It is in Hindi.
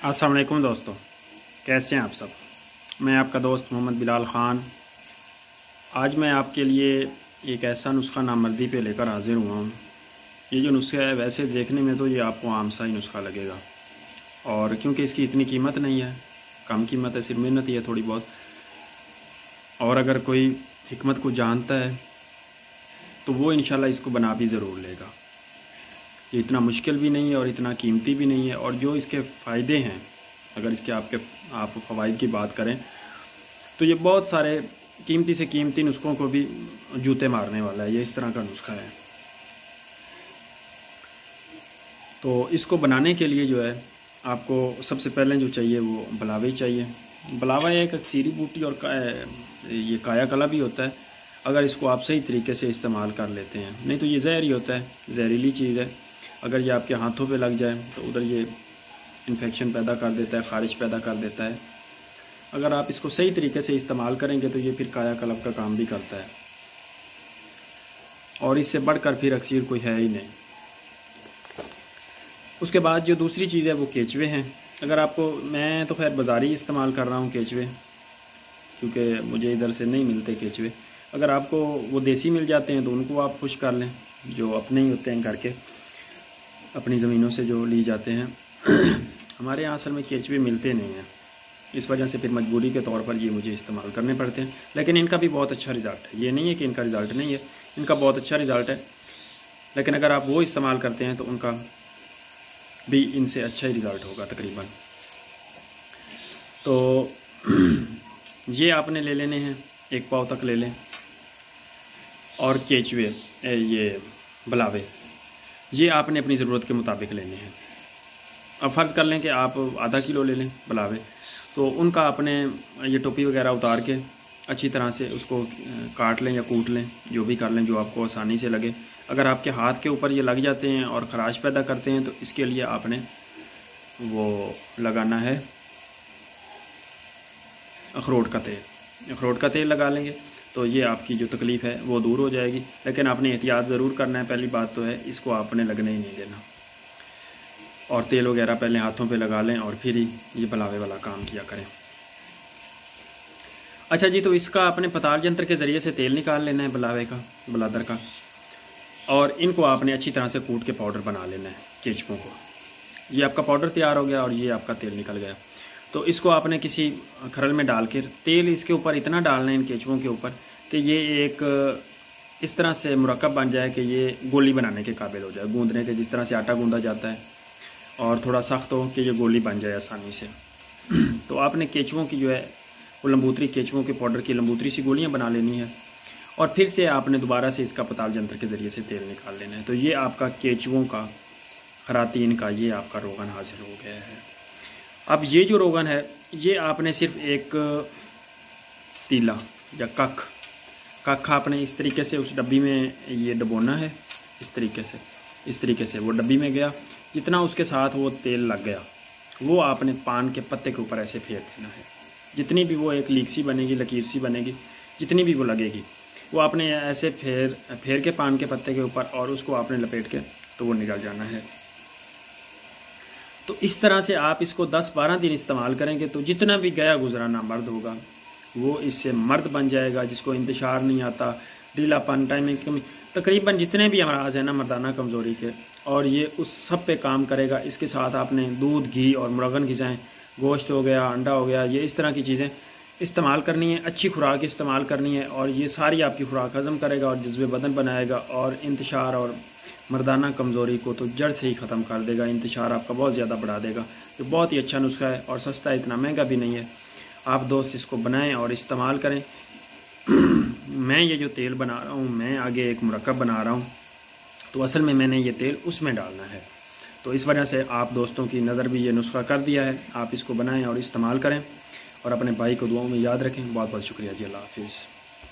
अस्सलाम वालेकुम दोस्तों, कैसे हैं आप सब। मैं आपका दोस्त मोहम्मद बिलाल ख़ान। आज मैं आपके लिए एक ऐसा नुस्खा नामर्दी पे लेकर हाजिर हुआ हूँ। ये जो नुस्खा है वैसे देखने में तो ये आपको आम सा ही नुस्खा लगेगा, और क्योंकि इसकी इतनी कीमत नहीं है, कम कीमत है, सिर्फ मेहनत ही है थोड़ी बहुत। और अगर कोई हिकमत को जानता है तो वो इंशाल्लाह इसको बना भी ज़रूर लेगा। ये इतना मुश्किल भी नहीं है और इतना कीमती भी नहीं है। और जो इसके फ़ायदे हैं, अगर इसके आप फ़वाइद की बात करें तो ये बहुत सारे कीमती से कीमती नुस्खों को भी जूते मारने वाला है। ये इस तरह का नुस्खा है। तो इसको बनाने के लिए जो है आपको सबसे पहले जो चाहिए वो बलावे चाहिए। बलावा एक अक्सीरी बूटी और ये काया कला भी होता है, अगर इसको आप सही तरीके से इस्तेमाल कर लेते हैं। नहीं तो ये जहर ही होता है, जहरीली चीज़ है। अगर ये आपके हाथों पे लग जाए तो उधर ये इन्फेक्शन पैदा कर देता है, ख़ारिश पैदा कर देता है। अगर आप इसको सही तरीके से इस्तेमाल करेंगे तो ये फिर काया कलब का काम भी करता है, और इससे बढ़कर फिर अक्सीर कोई है ही नहीं। उसके बाद जो दूसरी चीज़ है वो केचवे हैं। अगर आपको, मैं तो खैर बाज़ारी इस्तेमाल कर रहा हूँ केचवे, क्योंकि मुझे इधर से नहीं मिलते केचवे। अगर आपको वो देसी मिल जाते हैं तो उनको आप खुश कर लें, जो अपने ही होते हैं घर के, अपनी ज़मीनों से जो ली जाते हैं। हमारे यहाँ असल में केचवे मिलते नहीं हैं, इस वजह से फिर मजबूरी के तौर पर ये मुझे इस्तेमाल करने पड़ते हैं। लेकिन इनका भी बहुत अच्छा रिज़ल्ट है, ये नहीं है कि इनका रिज़ल्ट नहीं है, इनका बहुत अच्छा रिज़ल्ट है। लेकिन अगर आप वो इस्तेमाल करते हैं तो उनका भी इनसे अच्छा ही रिज़ल्ट होगा तकरीबन। तो ये आपने ले लेने हैं, 1 पाव तक ले लें। और केचवे, ये बलावे, ये आपने अपनी ज़रूरत के मुताबिक लेने हैं। अब फ़र्ज़ कर लें कि आप आधा किलो ले लें बलावे, तो उनका आपने ये टोपी वगैरह उतार के अच्छी तरह से उसको काट लें या कूट लें, जो भी कर लें जो आपको आसानी से लगे। अगर आपके हाथ के ऊपर ये लग जाते हैं और ख़राश पैदा करते हैं तो इसके लिए आपने वो लगाना है अखरोट का तेल। अखरोट का तेल लगा लेंगे तो ये आपकी जो तकलीफ़ है वो दूर हो जाएगी। लेकिन आपने एहतियात ज़रूर करना है। पहली बात तो है इसको आपने लगने ही नहीं देना, और तेल वगैरह पहले हाथों पे लगा लें और फिर ही ये बलावे वाला काम किया करें। अच्छा जी, तो इसका आपने पताल यंत्र के ज़रिए से तेल निकाल लेना है बलावे का, बलादर का, और इनको आपने अच्छी तरह से कूट के पाउडर बना लेना है केचपों को। ये आपका पाउडर तैयार हो गया और ये आपका तेल निकल गया। तो इसको आपने किसी खरल में डाल कर तेल इसके ऊपर इतना डालना है इन केचुओं के ऊपर कि ये एक इस तरह से मुरक्कब बन जाए कि ये गोली बनाने के काबिल हो जाए, गूंदने के, जिस तरह से आटा गूंदा जाता है, और थोड़ा सख्त हो कि ये गोली बन जाए आसानी से। तो आपने केचुओं की जो है वो लंबूतरी, केचुओं के पाउडर की लंबूतरी सी गोलियाँ बना लेनी है, और फिर से आपने दोबारा से इसका पताल यंत्र के ज़रिए से तेल निकाल लेना है। तो ये आपका केचुओं का, खरातीन का, ये आपका रोगन हासिल हो गया है। अब ये जो रोगन है ये आपने सिर्फ एक तीला या कख आपने इस तरीके से उस डब्बी में ये डबोना है। इस तरीके से वो डब्बी में गया, जितना उसके साथ वो तेल लग गया वो आपने पान के पत्ते के ऊपर ऐसे फेर देना है। जितनी भी वो एक लीक सी बनेगी, लकीर सी बनेगी, जितनी भी वो लगेगी वो आपने ऐसे फेर के पान के पत्ते के ऊपर, और उसको आपने लपेट के तो वो निकल जाना है। तो इस तरह से आप इसको 10-12 दिन इस्तेमाल करेंगे तो जितना भी गया गुजराना मर्द होगा वो इससे मर्द बन जाएगा, जिसको इंतशार नहीं आता, ढीलापन, टाइमिंग कमी, तकरीबन जितने भी अमराज हैं ना मर्दाना कमज़ोरी के, और ये उस सब पे काम करेगा। इसके साथ आपने दूध, घी और मुर्गन ग़िज़ाएँ, गोश्त हो गया, अंडा हो गया, ये इस तरह की चीज़ें इस्तेमाल करनी है, अच्छी खुराक इस्तेमाल करनी है, और ये सारी आपकी खुराक हज़म करेगा और जज्बे बदन बनाएगा, और इंतशार और मर्दाना कमज़ोरी को तो जड़ से ही ख़त्म कर देगा। इंतशार आपका बहुत ज़्यादा बढ़ा देगा। ये बहुत ही अच्छा नुस्खा है और सस्ता है, इतना महंगा भी नहीं है। आप दोस्त इसको बनाएं और इस्तेमाल करें। मैं ये जो तेल बना रहा हूँ, मैं आगे एक मुरक्कब बना रहा हूँ, तो असल में मैंने ये तेल उसमें डालना है। तो इस वजह से आप दोस्तों की नज़र भी ये नुस्खा कर दिया है। आप इसको बनाएँ और इस्तेमाल करें, और अपने भाई को दुआओं में याद रखें। बहुत बहुत शुक्रिया जी। अल्लाह हाफिज़।